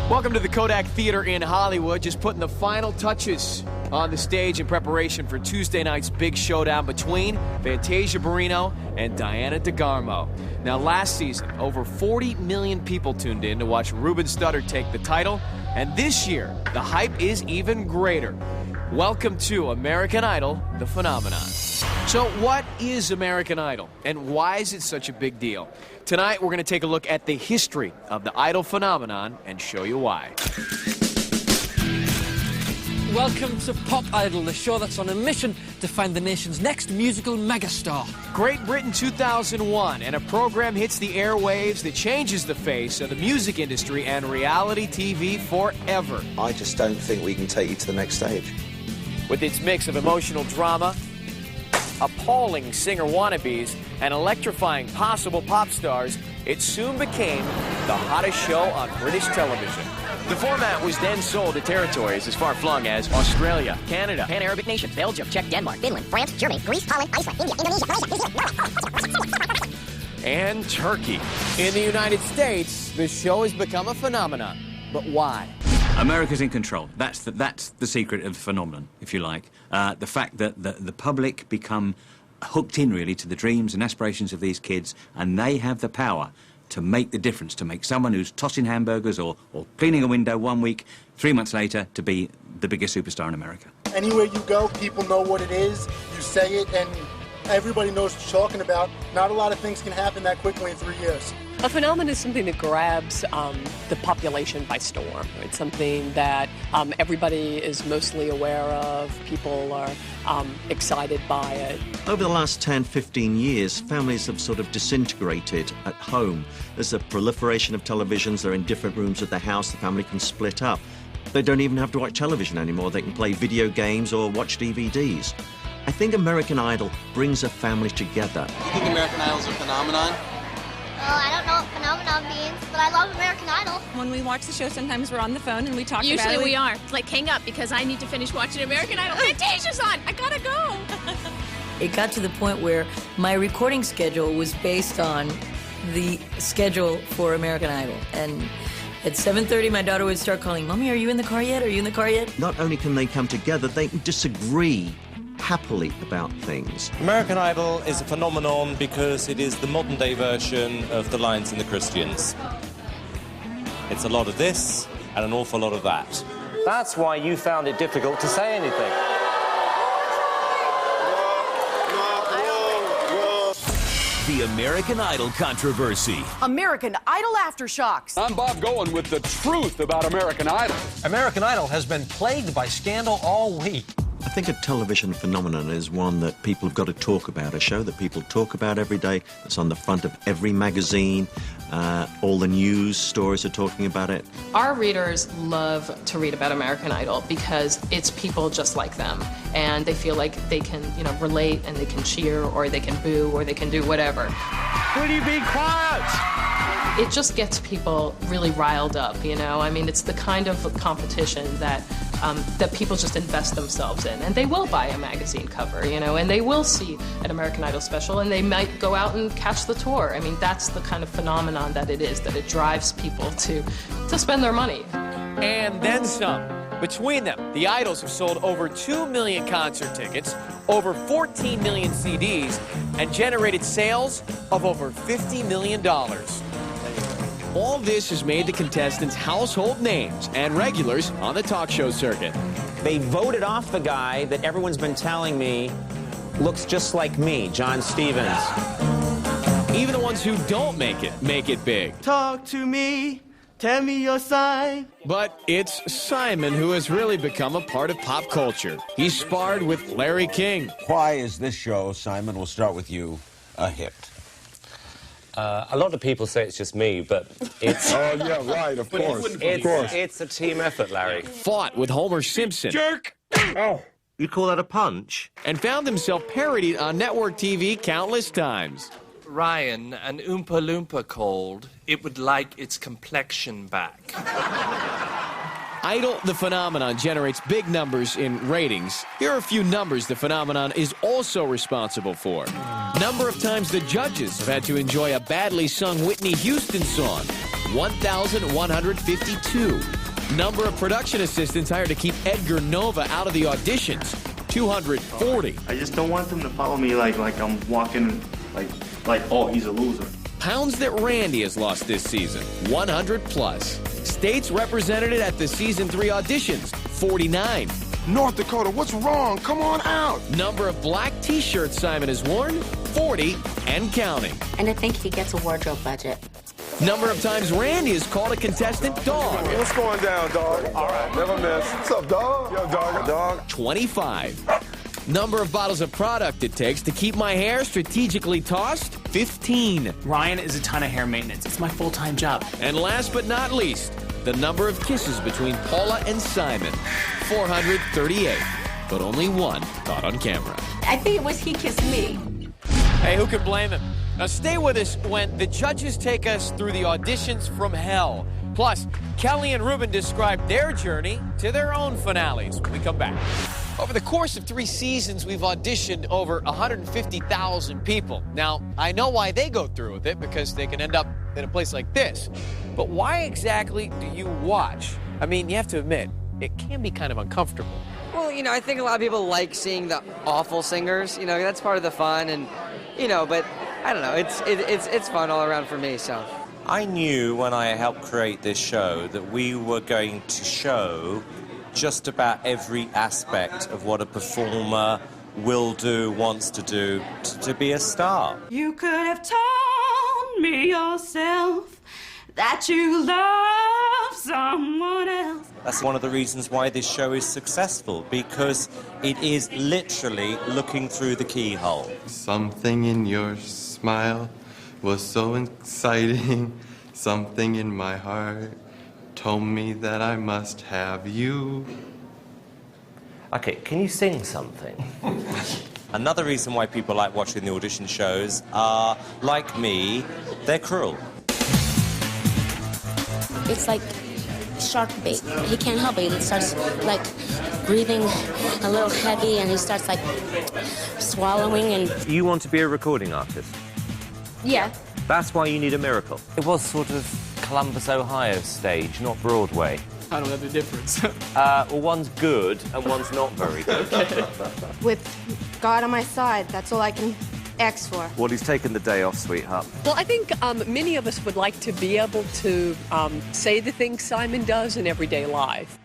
Welcome to the Kodak Theater in Hollywood. Just putting the final touches on the stage in preparation for Tuesday night's big showdown between Fantasia Barrino and Diana DeGarmo. Now, last season, over 40 million people tuned in to watch Ruben Studdard take the title. And this year, the hype is even greater. Welcome to American Idol, the phenomenon. So what is American Idol, and why is it such a big deal? Tonight, we're going to take a look at the history of the Idol phenomenon and show you why. Welcome to Pop Idol, the show that's on a mission to find the nation's next musical megastar. Great Britain 2001, and a program hits the airwaves that changes the face of the music industry and reality TV forever. I just don't think we can take you to the next stage. With its mix of emotional drama, appalling singer wannabes, and electrifying possible pop stars, it soon became the hottest show on British television. The format was then sold to territories as far-flung as Australia, Canada, Pan-Arabic nations, Belgium, Czech, Denmark, Finland, France, Germany, Greece, Holland, Iceland, India, Indonesia, Malaysia, and Turkey. In the United States, the show has become a phenomenon. But why? America's in control. That's the secret of the phenomenon, if you like. The fact that the public become hooked in, really, to the dreams and aspirations of these kids, and they have the power to make the difference, to make someone who's tossing hamburgers or cleaning a window 1 week, 3 months later, to be the biggest superstar in America. Anywhere you go, people know what it is. You say it, and everybody knows what you're talking about. Not a lot of things can happen that quickly in 3 years. A phenomenon is something that grabs the population by storm. It's something that everybody is mostly aware of. People are excited by it. Over the last 10, 15 years, families have sort of disintegrated at home. There's a proliferation of televisions. They're in different rooms of the house. The family can split up. They don't even have to watch television anymore. They can play video games or watch DVDs. I think American Idol brings a family together. Do you think American Idol's a phenomenon? I don't know what phenomenon means, but I love American Idol. When we watch the show, sometimes we're on the phone and we talk about it. Usually we are. Like, hang up because I need to finish watching American Idol. Fantasia's on! I gotta go! It got to the point where my recording schedule was based on the schedule for American Idol. And at 7:30, my daughter would start calling, "Mommy, are you in the car yet? Are you in the car yet?" Not only can they come together, they can disagree happily about things. American Idol is a phenomenon because it is the modern-day version of the Lions and the Christians. It's a lot of this and an awful lot of that. That's why you found it difficult to say anything. The American Idol controversy. American Idol aftershocks. I'm Bob Goen with the truth about American Idol. American Idol has been plagued by scandal all week. I think a television phenomenon is one that people have got to talk about, a show that people talk about every day. It's on the front of every magazine. All the news stories are talking about it. Our readers love to read about American Idol because it's people just like them. And they feel like they can, relate and they can cheer or they can boo or they can do whatever. Will you be quiet? It just gets people really riled up, I mean, it's the kind of competition that people just invest themselves in. And they will buy a magazine cover, and they will see an American Idol special, and they might go out and catch the tour. I mean, that's the kind of phenomenon that it is, that it drives people to spend their money. And then some. Between them, the Idols have sold over 2 million concert tickets, over 14 million CDs, and generated sales of over $50 million. All this has made the contestants household names and regulars on the talk show circuit. They voted off the guy that everyone's been telling me looks just like me, John Stevens. Even the ones who don't make it big. Talk to me, tell me your sign. But it's Simon who has really become a part of pop culture. He's sparred with Larry King. Why is this show, Simon, we'll start with you, a hit? A lot of people say it's just me, but it's... Oh, yeah, right, of course. It's a team effort, Larry. Fought with Homer Simpson. Jerk! Oh. You call that a punch? And found himself parodied on network TV countless times. Ryan, an Oompa Loompa called, it would like its complexion back. Idol, the phenomenon, generates big numbers in ratings. Here are a few numbers the phenomenon is also responsible for. Number of times the judges have had to enjoy a badly sung Whitney Houston song. 1,152. Number of production assistants hired to keep Edgar Nova out of the auditions, 240. I just don't want them to follow me like I'm walking like oh, he's a loser. Pounds that Randy has lost this season, 100 plus. States represented at the season 3 auditions, 49. North Dakota, what's wrong? Come on out. Number of black t-shirts Simon has worn, 40 and counting. And I think he gets a wardrobe budget. Number of times Randy has called a contestant dog. What's going down, dog? All right, never miss. What's up, dog? Yo, dog. 25. Number of bottles of product it takes to keep my hair strategically tossed, 15. Ryan is a ton of hair maintenance. It's my full-time job. And last but not least, the number of kisses between Paula and Simon, 438. But only one caught on camera. I think it was he kissed me. Hey, who can blame him? Now stay with us when the judges take us through the auditions from hell. Plus, Kelly and Ruben describe their journey to their own finales when we come back. Over the course of 3 seasons, we've auditioned over 150,000 people. Now, I know why they go through with it, because they can end up in a place like this. But why exactly do you watch? I mean, you have to admit, it can be kind of uncomfortable. Well, you know, I think a lot of people like seeing the awful singers. You know, that's part of the fun, and you know, but I don't know. It's fun all around for me. So I knew when I helped create this show that we were going to show just about every aspect of what a performer will do, wants to do to be a star. You could have told me yourself that you love someone else. That's one of the reasons why this show is successful, because it is literally looking through the keyhole. Something in your smile was so exciting. Something in my heart told me that I must have you. Okay, can you sing something? Another reason why people like watching the audition shows are, like me, they're cruel. It's like shark bait. He can't help it. He starts like breathing a little heavy, and he starts like swallowing. And You want to be a recording artist? yeah. That's why you need a miracle. It was sort of Columbus, Ohio stage, not Broadway. I don't know the difference. Well, one's good and one's not very good. With God on my side, that's all I can ask for. Well, he's taken the day off, sweetheart. Well, I think many of us would like to be able to say the things Simon does in everyday life.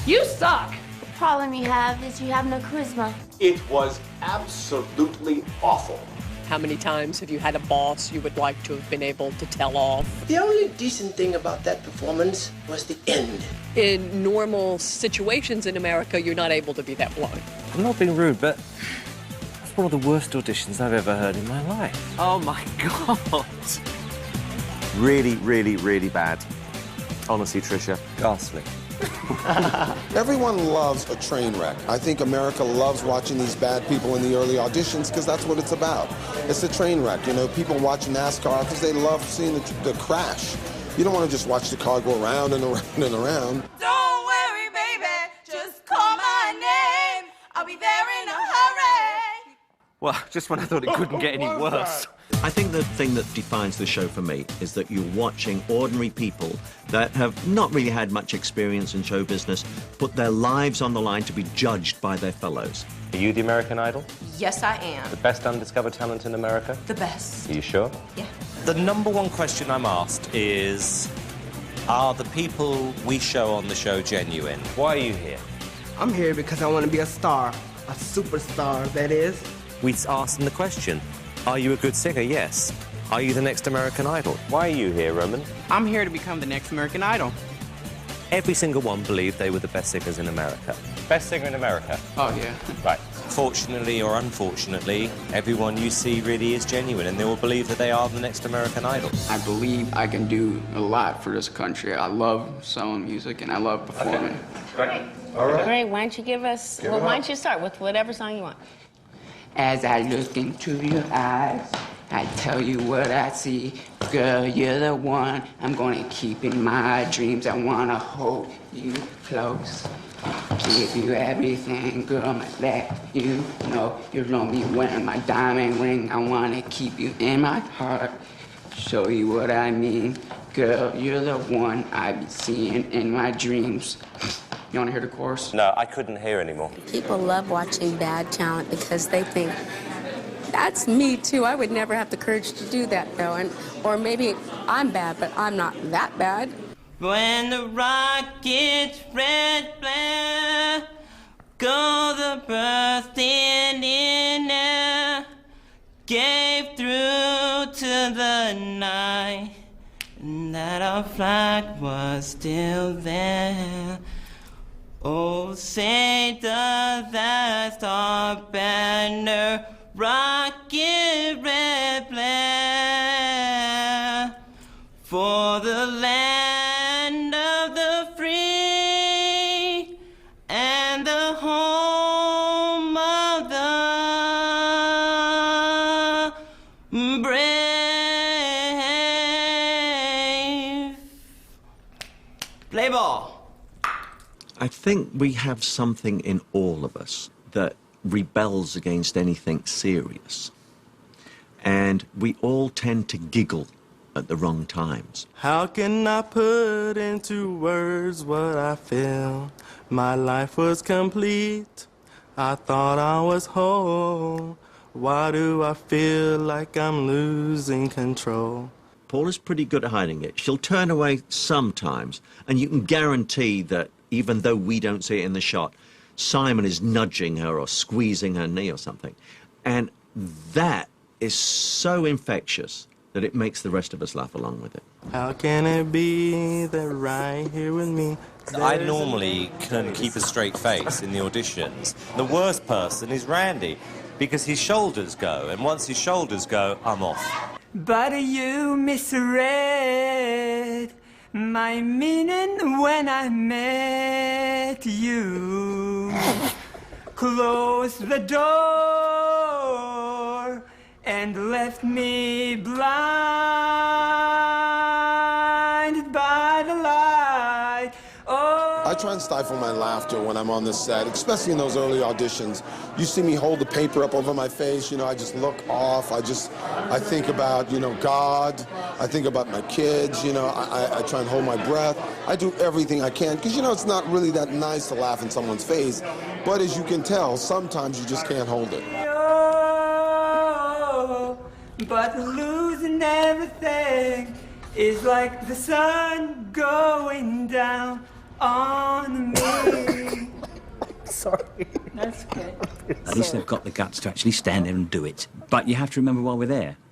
You suck. The problem you have is you have no charisma. It was absolutely awful. How many times have you had a boss you would like to have been able to tell off? The only decent thing about that performance was the end. In normal situations in America, you're not able to be that blunt. I'm not being rude, but that's one of the worst auditions I've ever heard in my life. Oh, my God. Really, really, really bad. Honestly, Tricia, ghastly. Everyone loves a train wreck. I think America loves watching these bad people in the early auditions because that's what it's about. It's a train wreck. You know, people watch NASCAR because they love seeing the crash. You don't want to just watch the car go around and around and around. Don't worry, baby, just call my name. I'll be there in a hurry. Well, just when I thought it couldn't get any worse. I think the thing that defines the show for me is that you're watching ordinary people that have not really had much experience in show business put their lives on the line to be judged by their fellows. Are you the American Idol? Yes, I am. The best undiscovered talent in America? The best. Are you sure? Yeah. The number one question I'm asked is, are the people we show on the show genuine? Why are you here? I'm here because I want to be a star. A superstar, that is. We asked them the question. Are you a good singer? Yes. Are you the next American Idol? Why are you here, Roman? I'm here to become the next American Idol. Every single one believed they were the best singers in America. Best singer in America? Oh, yeah. Right. Fortunately or unfortunately, everyone you see really is genuine, and they will believe that they are the next American Idol. I believe I can do a lot for this country. I love selling music, and I love performing. Okay. All right. Great. Why don't you give us? Well, why don't you start with whatever song you want? As I look into your eyes, I tell you what I see. Girl, you're the one I'm gonna keep in my dreams. I wanna hold you close, give you everything, girl, let you know you're only wearing my diamond ring. I wanna keep you in my heart, show you what I mean. Girl, you're the one I be seeing in my dreams. You want to hear the chorus? No, I couldn't hear anymore. People love watching bad talent because they think, that's me too. I would never have the courage to do that though. Or maybe I'm bad, but I'm not that bad. When the rocket's red flare, go the bursting in air, gave through to the night, and that our flag was still there. Oh, say does that star-banner rocket red flare for the land of the free and the home of the brave. Play ball. I think we have something in all of us that rebels against anything serious. And we all tend to giggle at the wrong times. How can I put into words what I feel? My life was complete. I thought I was whole. Why do I feel like I'm losing control? Paula's pretty good at hiding it. She'll turn away sometimes, and you can guarantee that even though we don't see it in the shot, Simon is nudging her or squeezing her knee or something. And that is so infectious that it makes the rest of us laugh along with it. How can it be that right here with me? I normally can keep a straight face in the auditions. The worst person is Randy, because his shoulders go, and once his shoulders go, I'm off. But you misread my meaning when I met you. Closed the door and left me blinded by the light. Oh. I try and stifle my laughter when I'm on this set, especially in those early auditions. You see me hold the paper up over my face, you know, I just look off. I think about, you know, God. I think about my kids, you know. I try and hold my breath. I do everything I can, because, you know, it's not really that nice to laugh in someone's face. But as you can tell, sometimes you just can't hold it. Oh, but losing everything is like the sun going down on me. Sorry. That's okay. At least they've got the guts to actually stand there and do it. But you have to remember why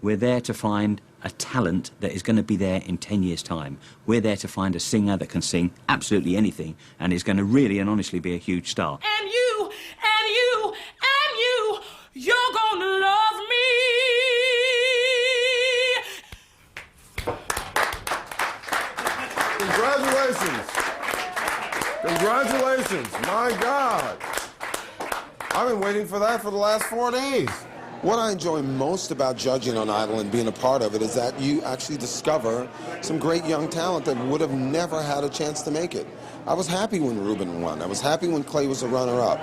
we're there to find a talent that is going to be there in 10 years' time. We're there to find a singer that can sing absolutely anything and is going to really and honestly be a huge star. And you, and you, and you, you're gonna love me. Congratulations. Congratulations. My God. I've been waiting for that for the last 4 days. What I enjoy most about judging on Idol and being a part of it is that you actually discover some great young talent that would have never had a chance to make it. I was happy when Ruben won. I was happy when Clay was a runner-up.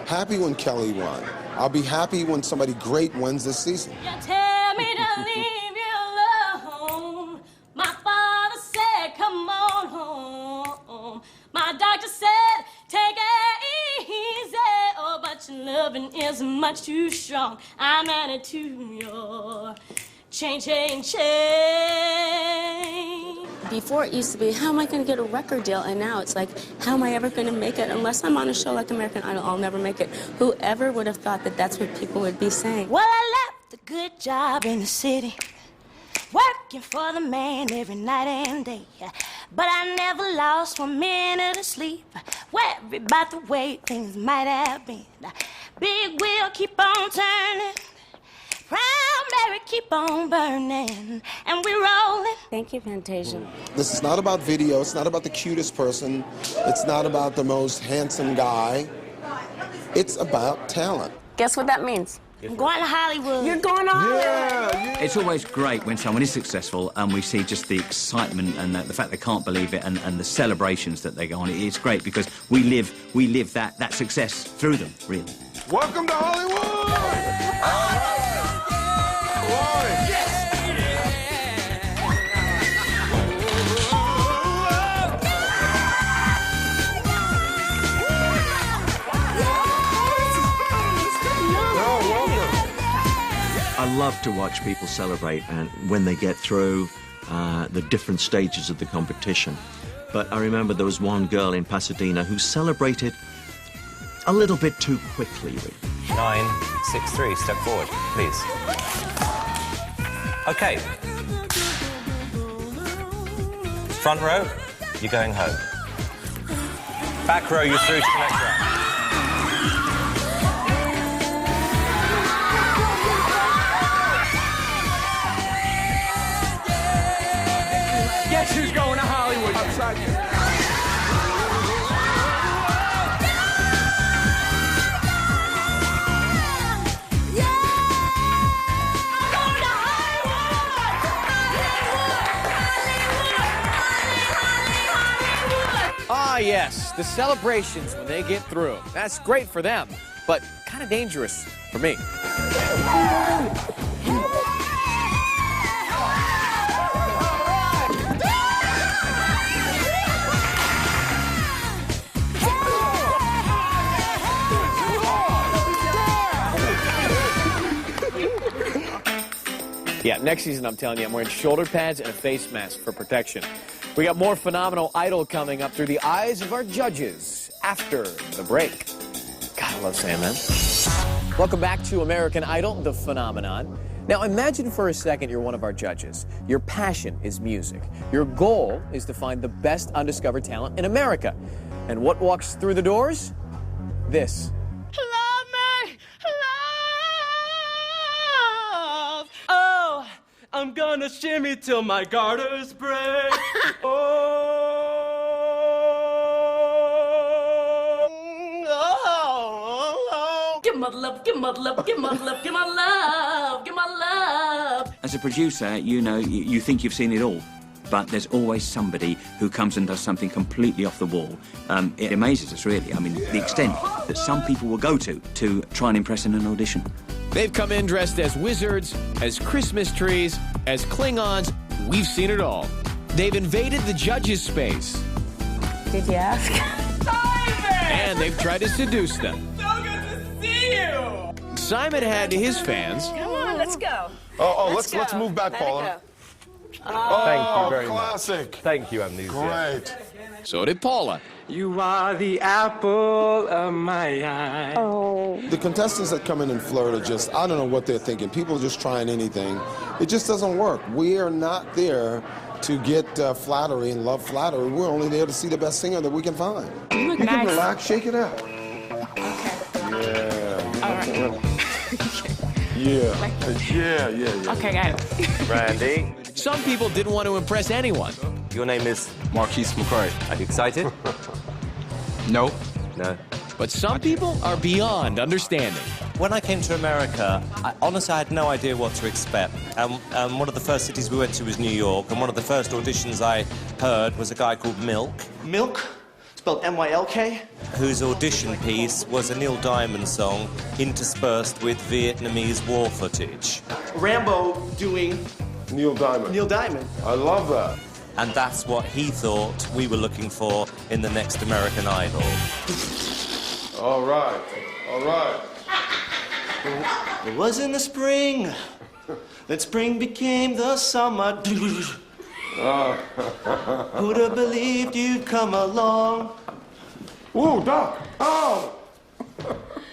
Happy when Kelly won. I'll be happy when somebody great wins this season. You tell me to leave you alone. My father said, come on home. My doctor said, take it easy. Oh, but your loving is much too strong. I'm added to your change. Before it used to be, how am I going to get a record deal? And now it's like, how am I ever going to make it? Unless I'm on a show like American Idol, I'll never make it. Whoever would have thought that that's what people would be saying? Well, I left a good job in the city, working for the man every night and day. But I never lost 1 minute of sleep, worried about the way things might have been. Big wheel keep on turning, Proud Mary keep on burning, and we're rolling. Thank you, Fantasia. This is not about video. It's not about the cutest person. It's not about the most handsome guy. It's about talent. Guess what that means? I'm going to Hollywood. You're going on. Yeah. It's always great when someone is successful and we see just the excitement and the fact they can't believe it and the celebrations that they go on. It's great because we live that success through them, really. Welcome to Hollywood! love to watch people celebrate and when they get through the different stages of the competition. But I remember there was one girl in Pasadena who celebrated a little bit too quickly. 963, step forward, please. Okay. Front row, you're going home. Back row, you're through to the next round. Guess who's going to Hollywood? Outside you. Ah, yes, the celebrations when they get through. That's great for them, but kind of dangerous for me. Yeah, next season, I'm telling you, I'm wearing shoulder pads and a face mask for protection. We got more Phenomenal Idol coming up through the eyes of our judges after the break. God, I love saying that. Welcome back to American Idol, the phenomenon. Now, imagine for a second you're one of our judges. Your passion is music. Your goal is to find the best undiscovered talent in America. And what walks through the doors? This. Oh, I'm gonna shimmy till my garters break. Give my love, give my love, give my love, give my love, give my love. As a producer, you know, you think you've seen it all, but there's always somebody who comes and does something completely off the wall. It amazes us, really. I mean, the extent that some people will go to try and impress in an audition. They've come in dressed as wizards, as Christmas trees, as Klingons. We've seen it all. They've invaded the judges' space. Did you ask? And they've tried to seduce them. So good to see you. Simon had his fans. Come on, let's go. Let's move back, Paula. Thank you very classic. much. Thank you, Amnesia. Great. So did Paula. You are the apple of my eye. Oh. The contestants that come in and flirt are just, I don't know what they're thinking. People are just trying anything. It just doesn't work. We are not there to get flattery and love flattery. We're only there to see the best singer that we can find. You look You can nice. relax, shake it out. Yeah. Okay, got it. Randy, Some people didn't want to impress anyone. your name is... Marquise McCray. Are you excited? No. No. But some people are beyond understanding. When I came to America, honestly, I had no idea what to expect. One of the first cities we went to was New York, and one of the first auditions I heard was a guy called Milk. Milk? Spelled M-Y-L-K? Whose audition piece was a Neil Diamond song interspersed with Vietnamese war footage. Rambo doing Neil Diamond. Neil Diamond. I love that. And that's what he thought we were looking for in the next American Idol. All right. It was in the spring that spring became the summer. Who'd have believed you'd come along? Ooh, Doc. Oh.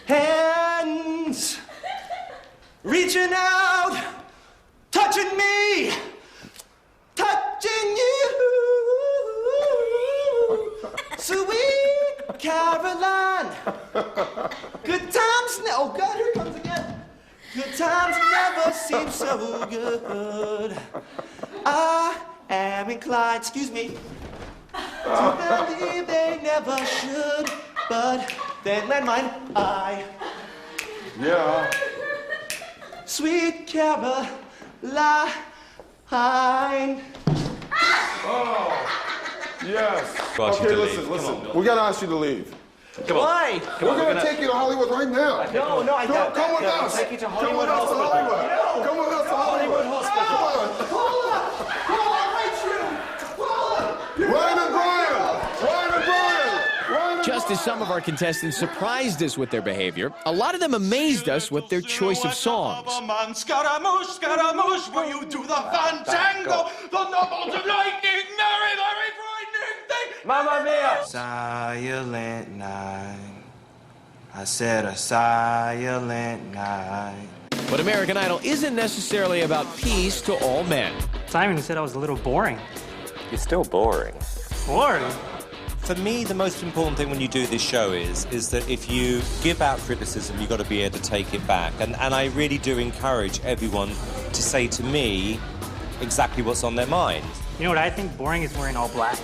Hands reaching out, touching me, touching you. Sweet Caroline. Good times oh God, here it comes again. Good times never seem so good. I am inclined, excuse me, to believe they never should, but then landmine, Yeah. Sweet Caroline. Oh. Yes. Got you Okay, to listen. leave. We gotta ask you to leave. Come on. Why? We're gonna take you to Hollywood right now. No, I don't. Come with us. Take you to Come Hollywood with us to Hospital. Hollywood. No. Come with us to Hollywood. Ryan and Brian. Just as some of our contestants surprised us with their behavior, a lot of them amazed us with their choice of songs. Scaramouche, Scaramouche, will you do the fandango? The nobles of lightning, very, very frightening thing. Mamma mia! Silent night. I said a silent night. But American Idol isn't necessarily about peace to all men. Simon said I was a little boring. You're still boring. Boring? For me, the most important thing when you do this show is that if you give out criticism, you've got to be able to take it back. And I really do encourage everyone to say to me exactly what's on their mind. You know what I think? Boring is wearing all black.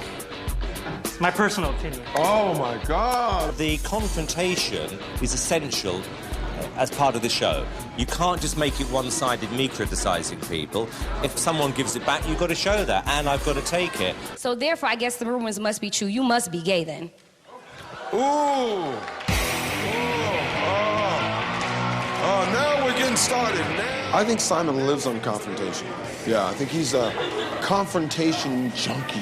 It's my personal opinion. Oh, my God. The confrontation is essential as part of the show. You can't just make it one-sided, me criticising people. If someone gives it back, you've got to show that, and I've got to take it. So therefore, I guess the rumors must be true. You must be gay then. Ooh. Oh, now we're getting started. I think Simon lives on confrontation. Yeah, I think he's a confrontation junkie.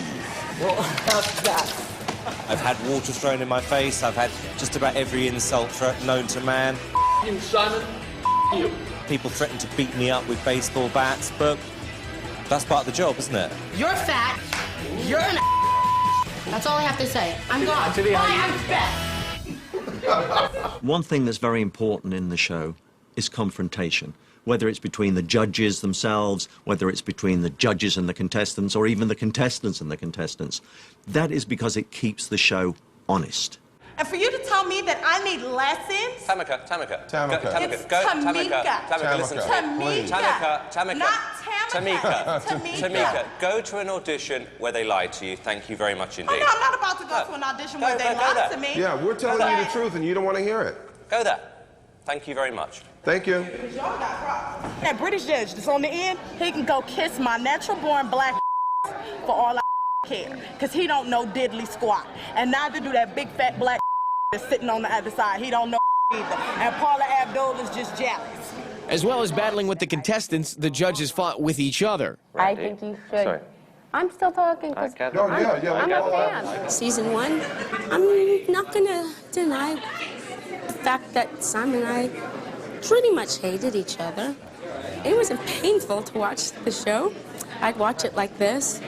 Well, how's that? I've had water thrown in my face. I've had just about every insult known to man. You, Simon. You. People threaten to beat me up with baseball bats, but that's part of the job, isn't it? You're fat. You're an That's all I have to say. I'm gone. Bye, I'm fat. One thing that's very important in the show is confrontation, whether it's between the judges themselves, whether it's between the judges and the contestants, or even the contestants and the contestants. That is because it keeps the show honest. And for you to tell me that I need lessons? Tamika. It's Go, Tamika. Tamika, listen to me. Tamika. Not Tamika. Tamika, go to an audition where they lie to you. Thank you very much indeed. Oh, no, I'm not about to go to an audition where they lie to me. Yeah, we're telling you the truth, and you don't want to hear it. Go there. Thank you very much. Thank you. That British judge that's on the end, he can go kiss my natural-born black for all I care, because he don't know diddly squat. And neither do that big fat black that's sitting on the other side. He don't know either. And Paula Abdul is just jealous. As well as battling with the contestants, the judges fought with each other. I think you should. Sorry. I'm still talking. I'm a fan. Season 1, I'm not going to deny the fact that Simon and I pretty much hated each other. It wasn't painful to watch the show. I'd watch it like this.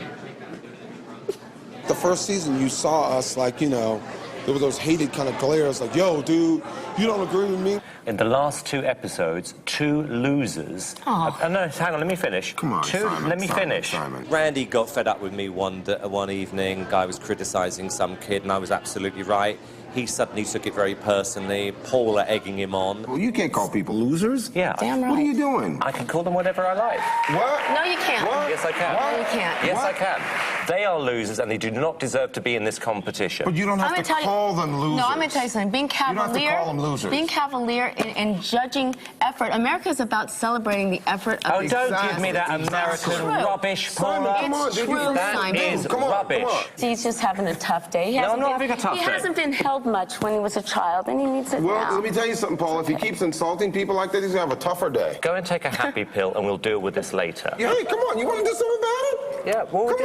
The first season, you saw us like, you know, there were those hated kind of glares like, yo, dude, you don't agree with me? In the last 2 episodes, 2 losers... no, hang on, let me finish. Come on, Simon, let me finish. Simon. Randy got fed up with me one evening. Guy was criticising some kid, and I was absolutely right. He suddenly took it very personally. Paula egging him on. Well, you can't call people losers. Yeah. Damn right. What are you doing? I can call them whatever I like. What? No, you can't. What? Yes, I can. What? No, you can't. Yes, What? I can. They are losers, and they do not deserve to be in this competition. But you don't have to call them losers. No, I'm going to tell you something. Being You don't have to cavalier, call them losers. being cavalier and judging effort. America is about celebrating the effort of Oh, don't give me that American True. rubbish, Paula. Come on, it's true, That Simon. is rubbish. He's just having a tough day. No, I'm not having a tough He day. hasn't been held much when he was a child, and he needs it Well, now. let me tell you something, Paul. If he keeps insulting people like that, he's going to have a tougher day. Go and take a happy pill, and we'll deal with this later. Yeah, hey, come on. You want to do something about it? Yeah, we'll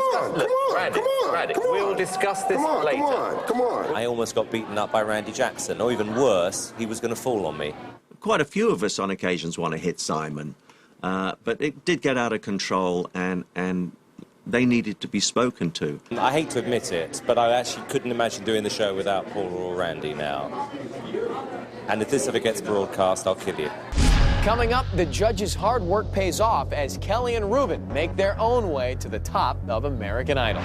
Randy, we will discuss this later. Come on. I almost got beaten up by Randy Jackson, or even worse, he was going to fall on me. Quite a few of us on occasions want to hit Simon, but it did get out of control, and they needed to be spoken to. I hate to admit it, but I actually couldn't imagine doing the show without Paula or Randy now. And if this ever gets broadcast, I'll kill you. Coming up, the judges' hard work pays off as Kelly and Ruben make their own way to the top of American Idol.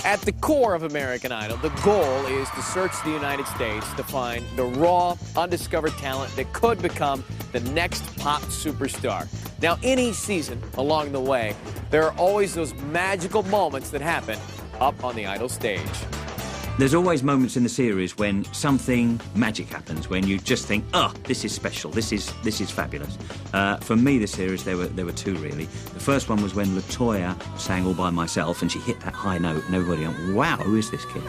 At the core of American Idol, the goal is to search the United States to find the raw, undiscovered talent that could become the next pop superstar. Now, in each season, along the way, there are always those magical moments that happen up on the Idol stage. There's always moments in the series when something magic happens, when you just think, oh, this is special, this is fabulous. For me, this series, there were 2 really. The first one was when LaToya sang All By Myself, and she hit that high note, and everybody went, wow, who is this kid?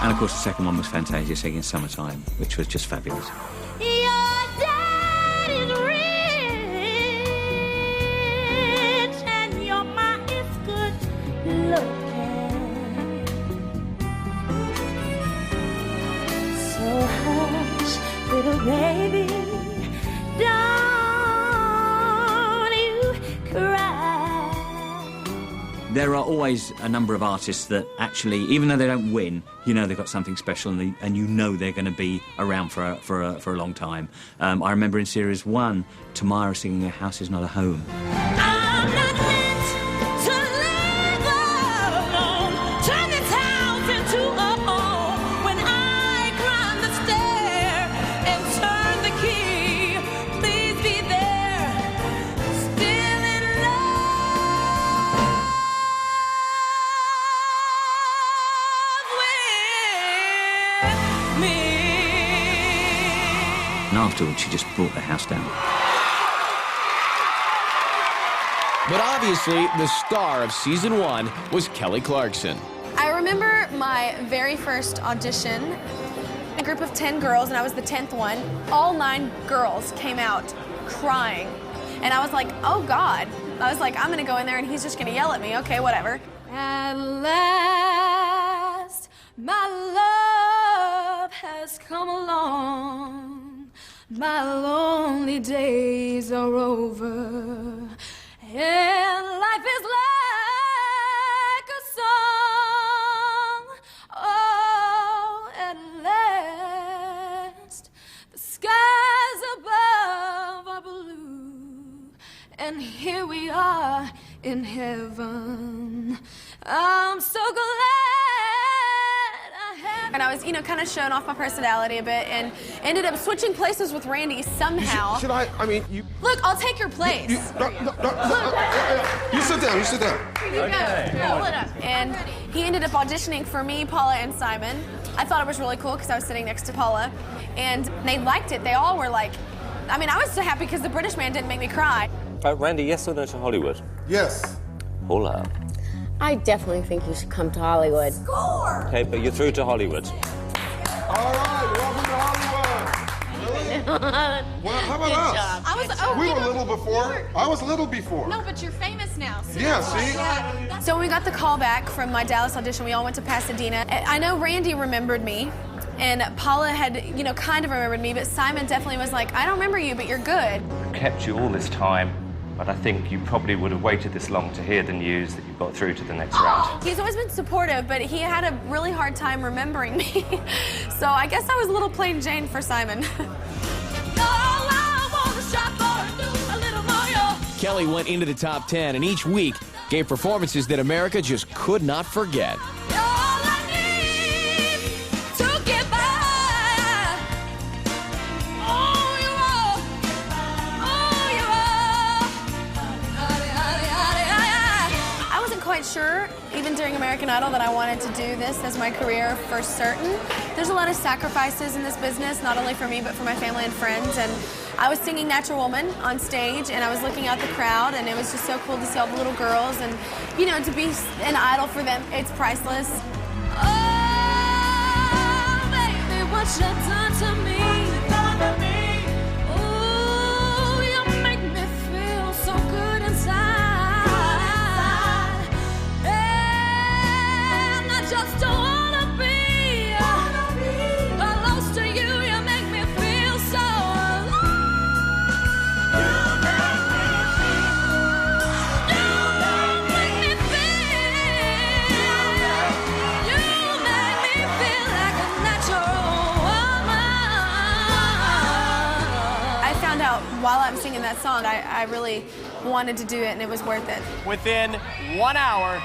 And of course, the second one was Fantasia singing Summertime, which was just fabulous. Your dad is rich and your ma is good looking. So hush, little baby, don't you cry. There are always a number of artists that actually, even though they don't win, you know they've got something special, and you know they're going to be around for a long time. I remember in Series 1, Tamara singing "A House Is Not a Home." I'm not meant to live alone. Turn this house into a home. When I climb the stair and turn the key, please be there, still in love with me. And afterwards, she just brought the house down. But obviously, the star of season 1 was Kelly Clarkson. I remember my very first audition, a group of 10 girls, and I was the 10th one. All 9 girls came out crying. And I was like, oh God. I was like, I'm gonna go in there and he's just gonna yell at me. Okay, whatever. At last, my love has come along. My lonely days are over. And life is like a song. Oh, at last, the skies above are blue. And here we are in heaven. I'm so glad I have. And I was, kind of showing off my personality a bit and ended up switching places with Randy somehow. Should you... Look, I'll take your place. You sit down, you sit down. You go. Pull it up. And he ended up auditioning for me, Paula, and Simon. I thought it was really cool because I was sitting next to Paula. And they liked it. They all were like... I was so happy because the British man didn't make me cry. Randy, yes or no to Hollywood? Yes. Paula. I definitely think you should come to Hollywood. Score! Okay, but you're through to Hollywood. All right, welcome to Hollywood. Really? Well, how about us? We were little before. I was little before. No, but you're famous now. So yeah, see? So when we got the call back from my Dallas audition, we all went to Pasadena. I know Randy remembered me, and Paula had, kind of remembered me, but Simon definitely was like, I don't remember you, but you're good. Kept you all this time, but I think you probably would have waited this long to hear the news that you got through to the next round. He's always been supportive, but he had a really hard time remembering me. So I guess I was a little plain Jane for Simon. Kelly went into the top 10 and each week gave performances that America just could not forget. Sure, even during American Idol, that I wanted to do this as my career for certain. There's a lot of sacrifices in this business, not only for me, but for my family and friends. And I was singing Natural Woman on stage, and I was looking out the crowd, and it was just so cool to see all the little girls, and, to be an idol for them, it's priceless. Oh, baby, what you done to me? Oh, you make me feel so good inside. Just don't wanna be close to you. You make me feel so alone. You make me feel like a natural woman. I found out while I'm singing that song, I really wanted to do it, and it was worth it. Within 1 hour,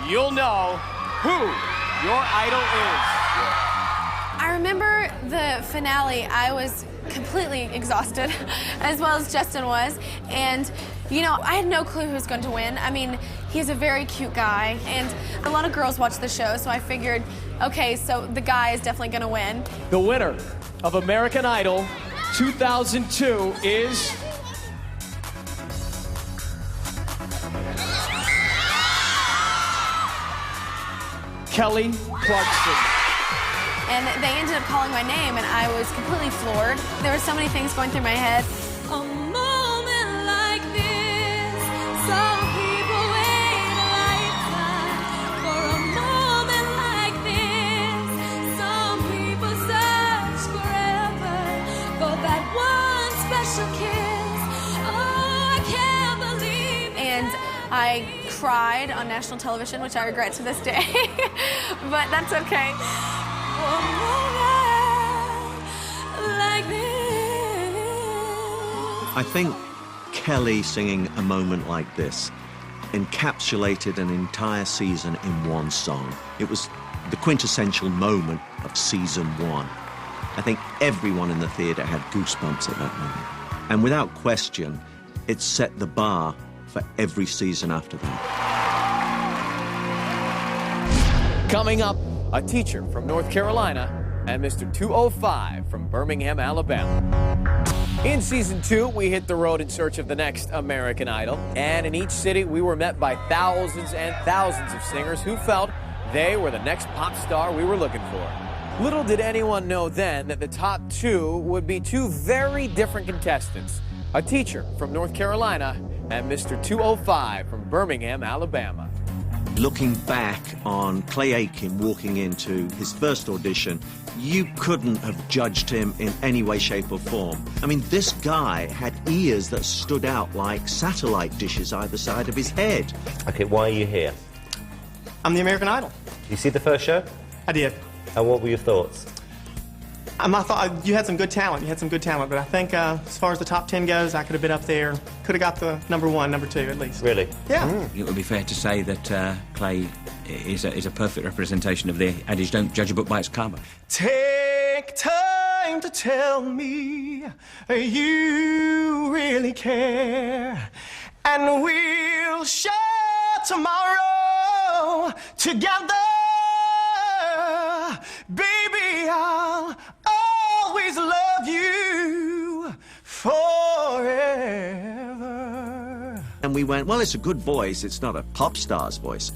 you'll know who your idol is. I remember the finale, I was completely exhausted, as well as Justin was. And, I had no clue who was going to win. He's a very cute guy, and a lot of girls watch the show, so I figured, okay, so the guy is definitely going to win. The winner of American Idol 2002 is... Kelly Clarkson. And they ended up calling my name, and I was completely floored. There were so many things going through my head. A moment like this, some people wait a lifetime for a moment like this. Some people search forever for that one special kiss. Oh, I can't believe it. And I cried on national television, which I regret to this day, but that's okay. A moment like this. I think Kelly singing A Moment Like This encapsulated an entire season in one song. It was the quintessential moment of season 1. I think everyone in the theatre had goosebumps at that moment. And without question, it set the bar for every season after that. Coming up, a teacher from North Carolina and Mr. 205 from Birmingham, Alabama. In season 2, we hit the road in search of the next American Idol. And in each city, we were met by thousands and thousands of singers who felt they were the next pop star we were looking for. Little did anyone know then that the top 2 would be 2 very different contestants. A teacher from North Carolina and Mr. 205 from Birmingham, Alabama. Looking back on Clay Aiken walking into his first audition, you couldn't have judged him in any way, shape or form. I mean, this guy had ears that stood out like satellite dishes either side of his head. Okay, why are you here? I'm the American Idol. You see the first show? I did. And what were your thoughts? I thought you had some good talent. You had some good talent, but I think as far as the top 10 goes, I could have been up there. Could have got the number 1, number 2 at least. Really? Yeah. It would be fair to say that Clay is a perfect representation of the adage, don't judge a book by its cover. Take time to tell me you really care, and we'll share tomorrow together. Baby, I'll always love you forever. And we went, well, it's a good voice, it's not a pop star's voice.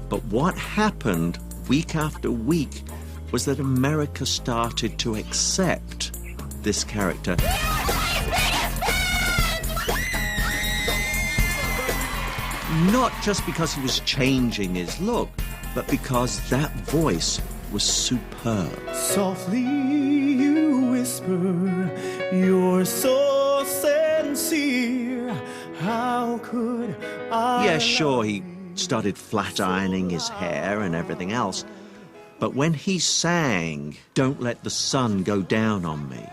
But what happened week after week was that America started to accept this character. Not just because he was changing his look, but because that voice was superb. Softly you whisper, you're so sincere. How could I? Yeah, sure, he started flat ironing his hair and everything else. But when he sang, Don't Let the Sun Go Down on Me,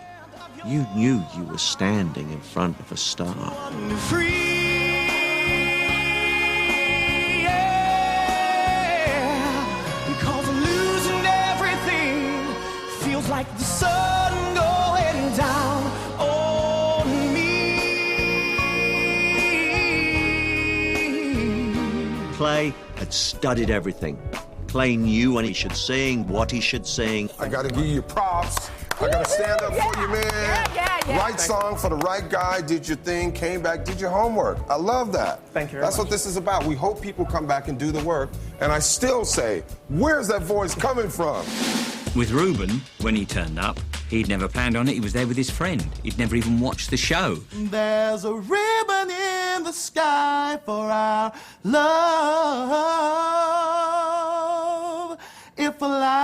you knew you were standing in front of a star. Free. Like the sun going down on me. Clay had studied everything. Clay knew when he should sing, what he should sing. I gotta give you props. I gotta stand up for you, man. Right song for the right guy, did your thing, came back, did your homework. I love that. Thank you very That's much. what this is about. We hope people come back and do the work. And I still say, where's that voice coming from? With Ruben, when he turned up, he'd never planned on it. He was there with his friend. He'd never even watched the show. There's a ribbon in the sky for our love. If allowed,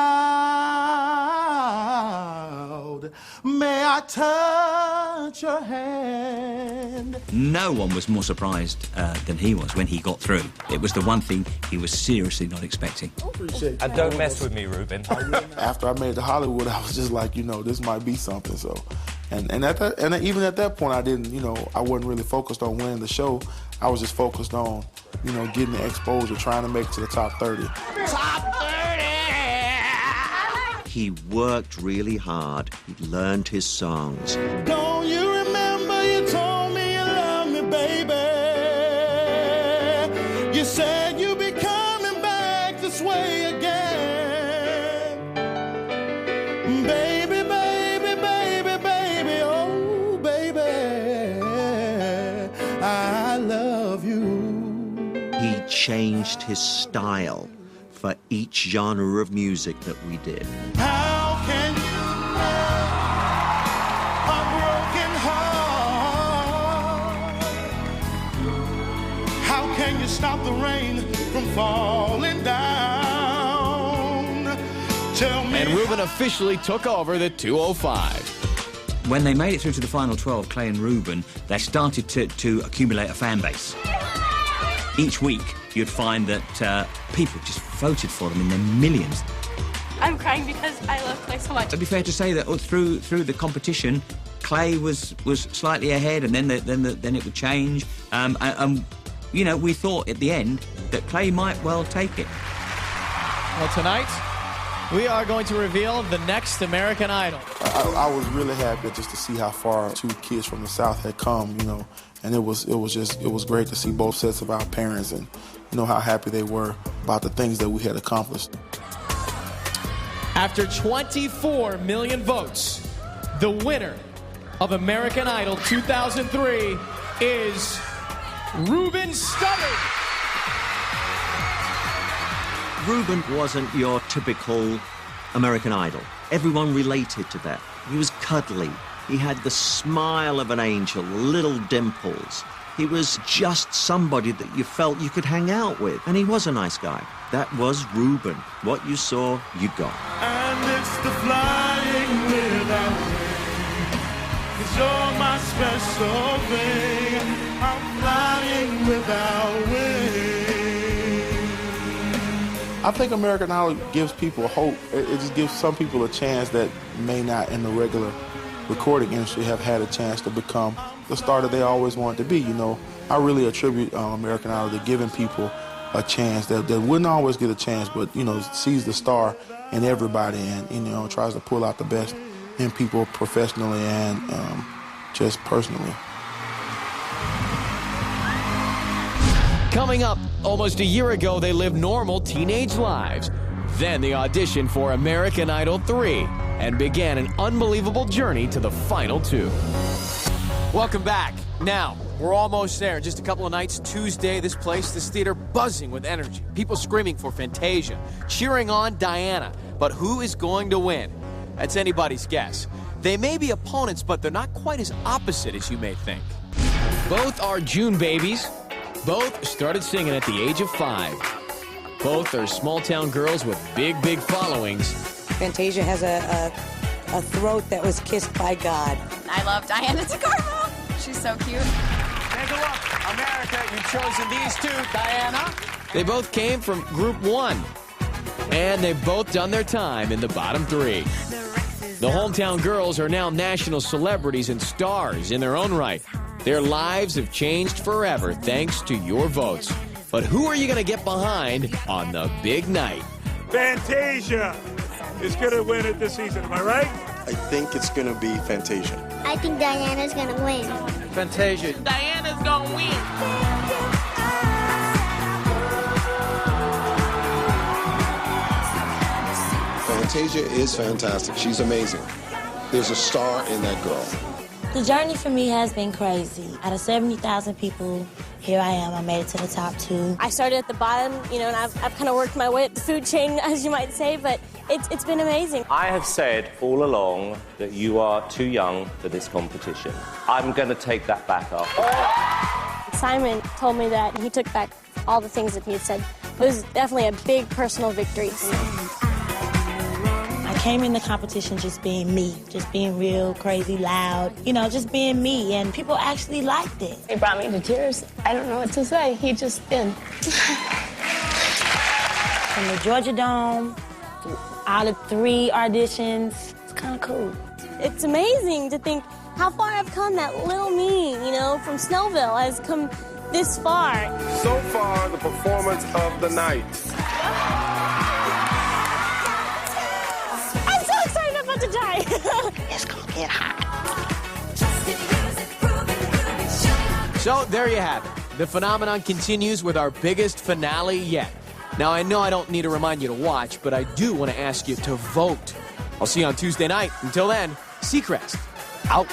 may I touch your hand? No one was more surprised than he was when he got through. It was the one thing he was seriously not expecting. And don't mess with me, Ruben. After I made it to Hollywood, I was just like, you know, this might be something. So, and even at that point, I didn't, you know, I wasn't really focused on winning the show. I was just focused on, you know, getting the exposure, trying to make it to the top 30. Top 30! He worked really hard. He learned his songs. Don't you remember you told me you love me, baby? You said you'd be coming back this way again. Baby, baby, baby, baby, oh, baby, I love you. He changed his style for each genre of music that we did. How stop the rain from falling down. Tell me. And Ruben officially took over the 205. When they made it through to the final 12, Clay and Ruben, they started to accumulate a fan base. Each week, you'd find that people just voted for them in their millions. I'm crying because I love Clay so much. It'd be fair to say that through the competition, Clay was slightly ahead, and then it would change. You know, we thought at the end that Clay might well take it. Well, tonight, we are going to reveal the next American Idol. I was really happy just to see how far two kids from the South had come, you know, and it was great to see both sets of our parents and, you know, how happy they were about the things that we had accomplished. After 24 million votes, the winner of American Idol 2003 is Ruben Studdard. Ruben wasn't your typical American Idol. Everyone related to that. He was cuddly. He had the smile of an angel, little dimples. He was just somebody that you felt you could hang out with. And he was a nice guy. That was Ruben. What you saw, you got. And it's the flying without wings, 'cause you're my special thing. I'm flying without wings. I think American Idol gives people hope. It just gives some people a chance that may not in the regular recording industry have had a chance to become the star that they always wanted to be. You know, I really attribute American Idol to giving people a chance that wouldn't always get a chance, but, you know, sees the star in everybody and, you know, tries to pull out the best in people professionally and just personally. Coming up, almost a year ago, they lived normal teenage lives. Then they auditioned for American Idol 3 and began an unbelievable journey to the final 2. Welcome back. Now, we're almost there. In just a couple of nights, Tuesday, this theater buzzing with energy. People screaming for Fantasia, cheering on Diana. But who is going to win? That's anybody's guess. They may be opponents, but they're not quite as opposite as you may think. Both are June babies. Both started singing at the age of 5. Both are small-town girls with big, big followings. Fantasia has a throat that was kissed by God. I love Diana DeGarmo. She's so cute. Take a look. America, you've chosen these two. Diana. They both came from Group 1. And they've both done their time in the bottom 3. The hometown girls are now national celebrities and stars in their own right. Their lives have changed forever thanks to your votes. But who are you going to get behind on the big night? Fantasia is going to win it this season, am I right? I think it's going to be Fantasia. I think Diana's going to win. Fantasia. Diana's going to win. Fantasia is fantastic. She's amazing. There's a star in that girl. The journey for me has been crazy. Out of 70,000 people, here I am. I made it to the top 2. I started at the bottom, you know, and I've kind of worked my way up the food chain, as you might say, but it's been amazing. I have said all along that you are too young for this competition. I'm going to take that back up. Simon told me that, and he took back all the things that he had said. It was definitely a big personal victory. I came in the competition just being me, just being real, crazy, loud, you know, just being me, and people actually liked it. It brought me to tears. I don't know what to say. He just did. From the Georgia Dome, out of 3 auditions, it's kind of cool. It's amazing to think how far I've come. That little me, you know, from Snellville has come this far. So far, the performance of the night. I'm so excited, I'm about to die. It's gonna get hot. So there you have it. The phenomenon continues with our biggest finale yet. Now, I know I don't need to remind you to watch, but I do want to ask you to vote. I'll see you on Tuesday night. Until then, Seacrest, out.